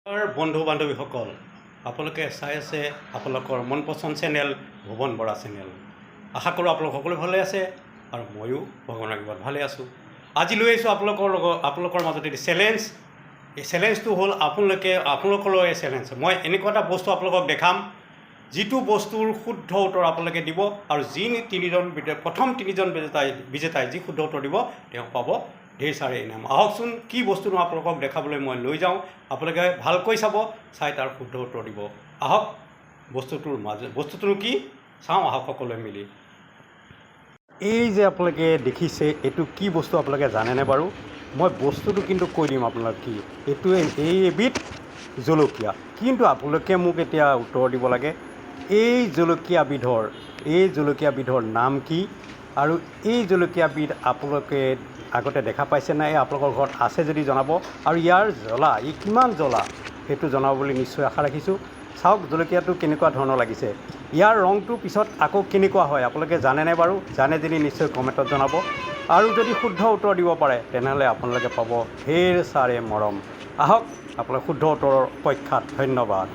বন্ধু বান্ধৱীসকল, আপোনালোকে চাই আছে আপোনালোকৰ মন পচন্দ চেনেল ভুৱন বৰা চেনেল। আশা কৰোঁ আপোনালোক সকলো ভালে আছে আৰু ময়ো ভগৱানৰ কৃপাত ভালে আছোঁ। আজি লৈ আহিছোঁ আপোনালোকৰ মাজত এটি চেলেঞ্জ। এই চেলেঞ্জটো হ'ল আপোনালোকলৈ এই চেলেঞ্জ। মই এনেকুৱা এটা বস্তু আপোনালোকক দেখাম, যিটো বস্তুৰ শুদ্ধ উত্তৰ আপোনালোকে দিব আৰু প্ৰথম তিনিজন বিজেতাই যি শুদ্ধ উত্তৰ দিব তেওঁ পাব ঢেৰ চাৰে ইনাম। আহকচোন কি বস্তুনো আপোনালোকক দেখাবলৈ মই লৈ যাওঁ। আপোনালোকে ভালকৈ চাই তাৰ শুদ্ধ উত্তৰ দিব। আহক বস্তুটোনো কি চাওঁ, আহক সকলোৱে মিলি। এই যে আপোনালোকে দেখিছে, এইটো কি বস্তু আপোনালোকে জানেনে বাৰু? মই বস্তুটো কিন্তু কৈ দিম আপোনালোক কি। এবিধ জলকীয়া, কিন্তু আপোনালোকে মোক এতিয়া উত্তৰ দিব লাগে এই জলকীয়াবিধৰ নাম কি, আৰু এই জলকীয়াবিধ আপোনালোকে আগতে দেখা পাইছে নাই, আপোনালোকৰ ঘৰত আছে যদি জনাব, আৰু ইয়াৰ কিমান জ্বলা সেইটো জনাব বুলি নিশ্চয় আশা ৰাখিছোঁ। চাওক জলকীয়াটো কেনেকুৱা ধৰণৰ লাগিছে, ইয়াৰ ৰংটো পিছত আকৌ কেনেকুৱা হয় আপোনালোকে জানেনে বাৰু? জানে যদি নিশ্চয় কমেণ্টত জনাব, আৰু যদি শুদ্ধ উত্তৰ দিব পাৰে তেনেহ'লে আপোনালোকে পাব ঢেৰ চাৰে মৰম। আহক আপোনালোক শুদ্ধ উত্তৰৰ অপেক্ষাত। ধন্যবাদ।